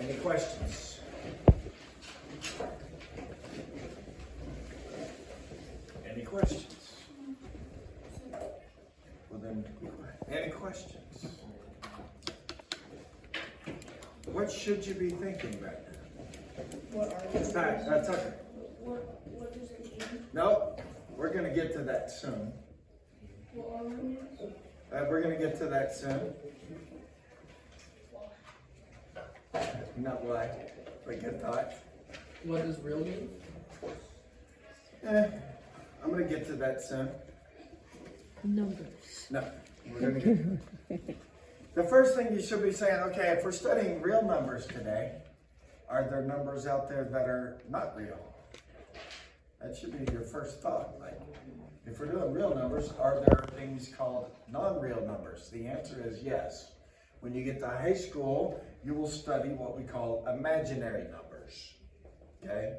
Any questions? Any questions? Well then, any questions? What should you be thinking right now? What are It's time. That's okay. What does it mean? No, we're going to get to that soon. What are we? We're going to get to that soon. Not why, but good thought. What does real mean? I'm going to get to that soon. Numbers. No, we're going to get the first thing you should be saying, okay, if we're studying real numbers today, are there numbers out there that are not real? That should be your first thought. Like, if we're doing real numbers, are there things called non-real numbers? The answer is yes. When you get to high school, you will study what we call imaginary numbers. Okay?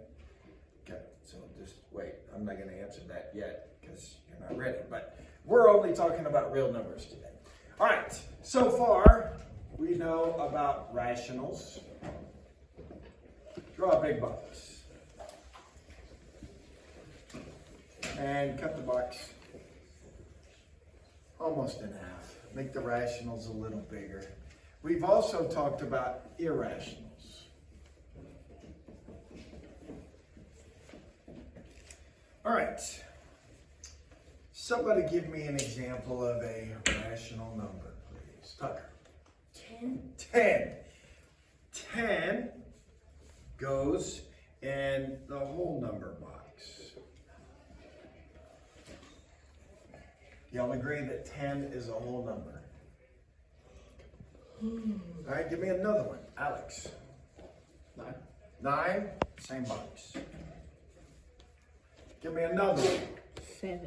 Okay, so just wait. I'm not going to answer that yet because you're not ready. But we're only talking about real numbers today. All right, so far we know about rationals. Draw a big box. And cut the box almost in half. Make the rationals a little bigger. We've also talked about irrationals. All right. Somebody give me an example of a rational number, please. Tucker. 10. 10. 10 goes in the whole number box. Y'all agree that 10 is a whole number? All right, give me another one. Alex. 9. 9, same box. Give me another one. 7.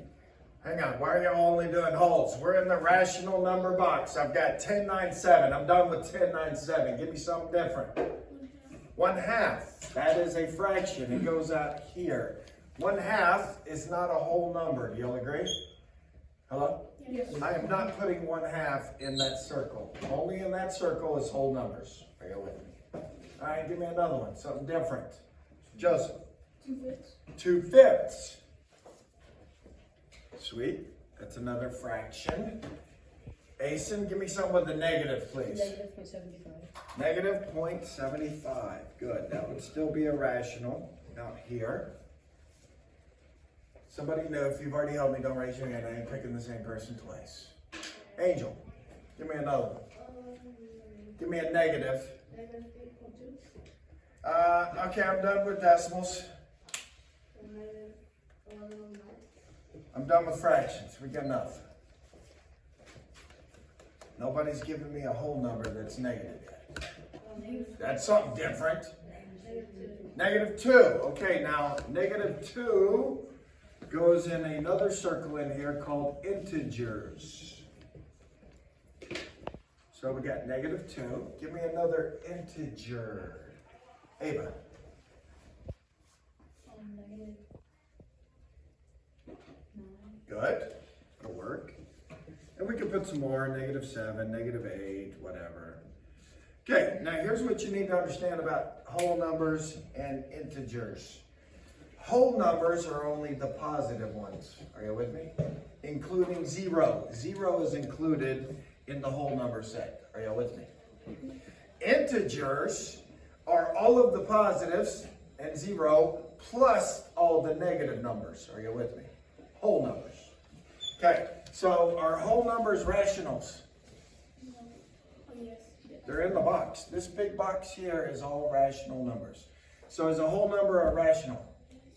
Hang on, why are y'all only doing wholes? We're in the rational number box. I've got 10, 9, 7. I'm done with 10, 9, 7. Give me something different. 1/2. That is a fraction. It goes out here. 1/2 is not a whole number. Do y'all agree? Hello? Yes. I am not putting 1/2 in that circle. Only in that circle is whole numbers. Are you with me? All right, give me another one. Something different. Joseph. 2/5. 2/5. Sweet. That's another fraction. Asen, give me something with a negative, please. -0.75. Negative 0.75. Good. That would still be a rational out here. Somebody know, if you've already helped me, don't raise your hand. I ain't picking the same person twice. Angel, give me another one. Give me a negative. Negative 8.2. Okay, I'm done with decimals. Negative 11.9. I'm done with fractions. We got enough. Nobody's giving me a whole number that's negative yet. That's something different. Negative 2. Okay, now negative 2 goes in another circle in here called integers. So we got negative 2. Give me another integer. Ava. Negative 9. Good. That'll work. And we can put some more, negative 7, negative 8, whatever. Okay, now here's what you need to understand about whole numbers and integers. Whole numbers are only the positive ones. Are you with me? Including 0. 0 is included in the whole number set. Are you with me? Integers are all of the positives and 0 plus all the negative numbers. Are you with me? Whole numbers. Okay, so are whole numbers rationals? Oh, yes. They're in the box. This big box here is all rational numbers. So is a whole number a rational?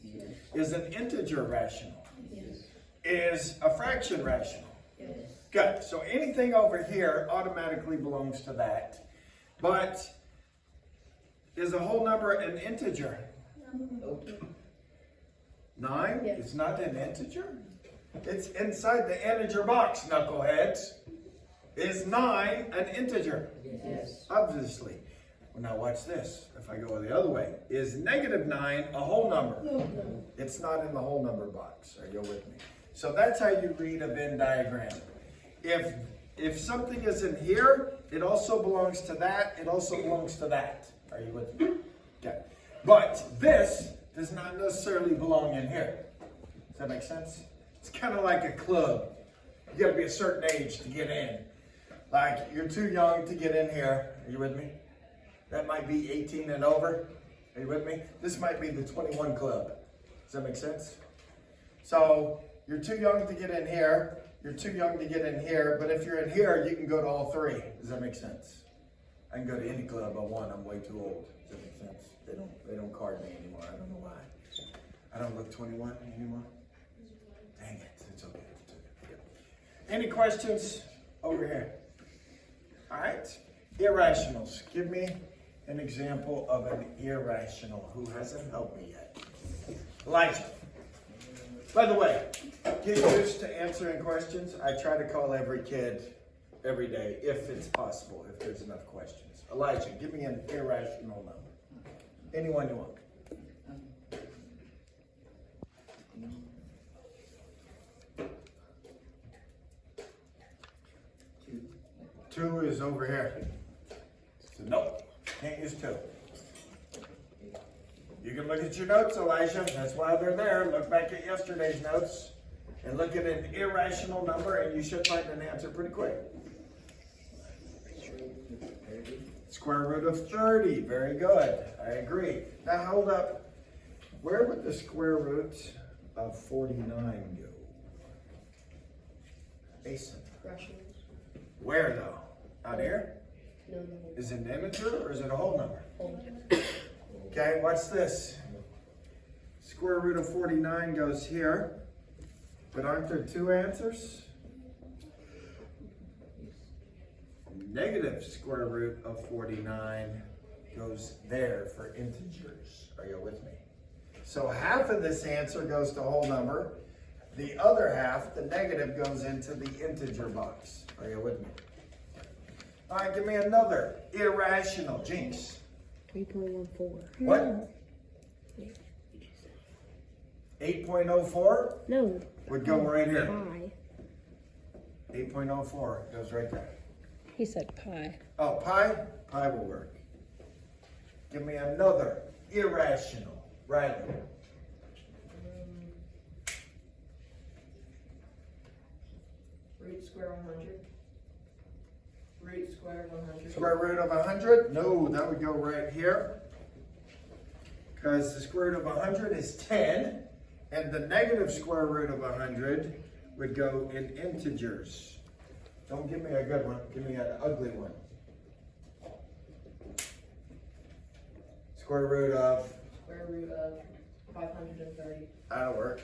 Yes. Is an integer rational? Yes. Is a fraction rational? Yes. Good. So anything over here automatically belongs to that. But is a whole number an integer? Nope. 9 Yes. is not an integer? It's inside the integer box, knuckleheads. Is 9 an integer? Yes. Obviously. Well, now watch this. If I go the other way, is negative 9 a whole number? No. It's not in the whole number box. Are you with me? So that's how you read a Venn diagram. If something is in here, it also belongs to that. It also belongs to that. Are Are you with me? Okay. But this does not necessarily belong in here. Does that make sense? It's kind of like a club. You gotta be a certain age to get in. Like, you're too young to get in here. Are you with me? That might be 18 and over. Are you with me? This might be the 21 club. Does that make sense? So, you're too young to get in here. You're too young to get in here. But if you're in here, you can go to all three. Does that make sense? I can go to any club I want. I'm way too old. Does that make sense? They don't card me anymore. I don't know why. I don't look 21 anymore. Dang it. It's okay. It's okay. Yeah. Any questions over here? All right. Irrationals. Give me an example of an irrational who hasn't helped me yet. Elijah. By the way, get used to answering questions. I try to call every kid every day if it's possible, if there's enough questions. Elijah, give me an irrational number. Anyone you want. Two is over here. So nope, can't use 2. You can look at your notes, Elijah. That's why they're there. Look back at yesterday's notes and look at an irrational number and you should find an answer pretty quick. Square root of 30. Very good. I agree. Now hold up. Where would the square root of 49 go? Mason. Rationals. Where though? Out here? No. Is it an integer or is it a whole number? Whole. Okay, watch this. Square root of 49 goes here. But aren't there 2 answers? Negative square root of 49 goes there for integers. Are you with me? So half of this answer goes to whole number. The other half, the negative, goes into the integer box. Are you with me? All right, give me another irrational. Jinx. 3.14. What? 8.04 No. would go right here. Pi. 8.04 goes right there. He said pi. Oh, pi? Pi will work. Give me another irrational. Right. Root square 100. Root square 100. Square root of 100? No, that would go right here. Because the square root of 100 is 10. And the negative square root of 100 would go in integers. Don't give me a good one. Give me an ugly one. Square root of? Square root of 530. That'll work.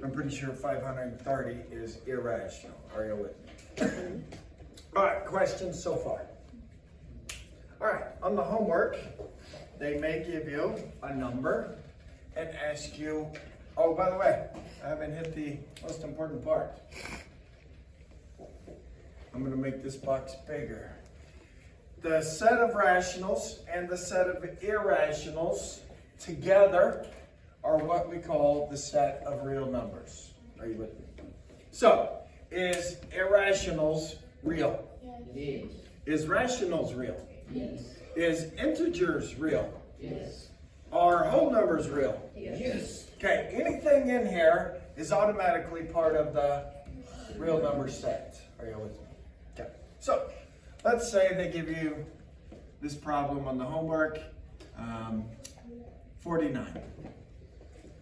I'm pretty sure 530 is irrational. Are you with me? All right, questions so far? All right, on the homework, they may give you a number and ask you, oh, by the way, I haven't hit the most important part. I'm going to make this box bigger. The set of rationals and the set of irrationals together are what we call the set of real numbers. Are you with me? So, is irrationals real? Yes. Is rationals real? Yes. Is integers real? Yes. Are whole numbers real? Yes. Okay, anything in here is automatically part of the real number set. Are you with me? Okay, so let's say they give you this problem on the homework, 49.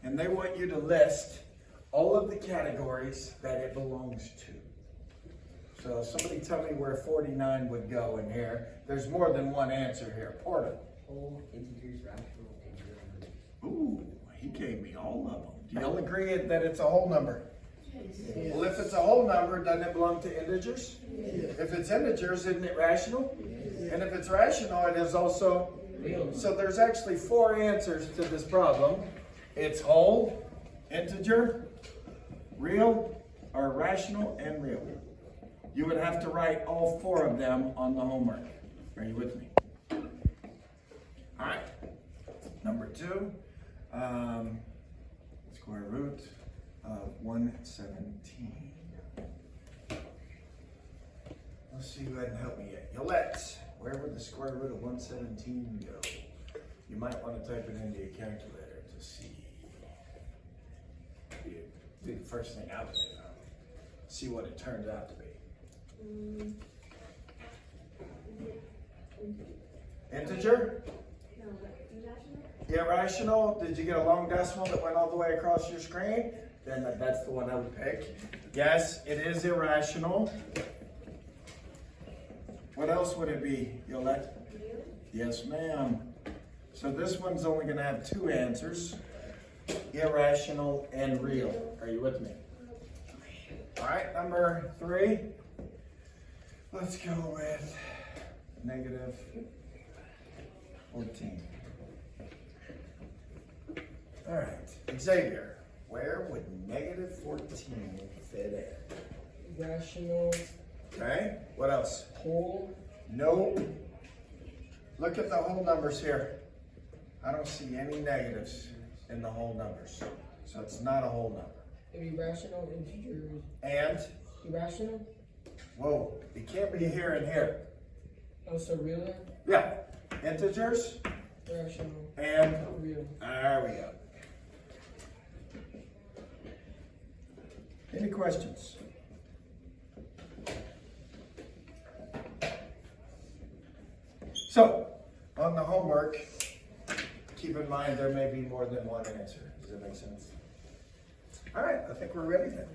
And they want you to list all of the categories that it belongs to. So somebody tell me where 49 would go in here. There's more than one answer here. Porter. Whole, integers, rational, and real. Ooh, he gave me all of them. Do y'all agree that it's a whole number? Yes. Well, if it's a whole number, doesn't it belong to integers? Yes. If it's integers, isn't it rational? Yes. And if it's rational, it is also Real. so there's actually 4 answers to this problem. It's whole, integer, real, or rational and real. You would have to write all 4 of them on the homework. Are you with me? All right. Number 2, square root of 117. Let's see who hadn't helped me yet. Yolette, where would the square root of 117 go? You might want to type it into your calculator to see. Be the first thing I would do. See what it turns out to be. Integer? No, irrational? Irrational? Did you get a long decimal that went all the way across your screen? Then that's the one I would pick. Yes, it is irrational. What else would it be, Yolette? Real? Yes, ma'am. So this one's only going to have two answers. Irrational and real. Are you with me? All right, number 3. Let's go with negative 14. All right, Xavier, where would negative 14 fit in? Rational. Okay, what else? Whole. Nope. Look at the whole numbers here. I don't see any negatives in the whole numbers. So it's not a whole number. Irrational integers. And, Irrational? whoa, it can't be here and here. Also real? Yeah, integers Rational. and, Real. there we go. Any questions? So, on the homework, keep in mind there may be more than one answer. Does that make sense? All right, I think we're ready then.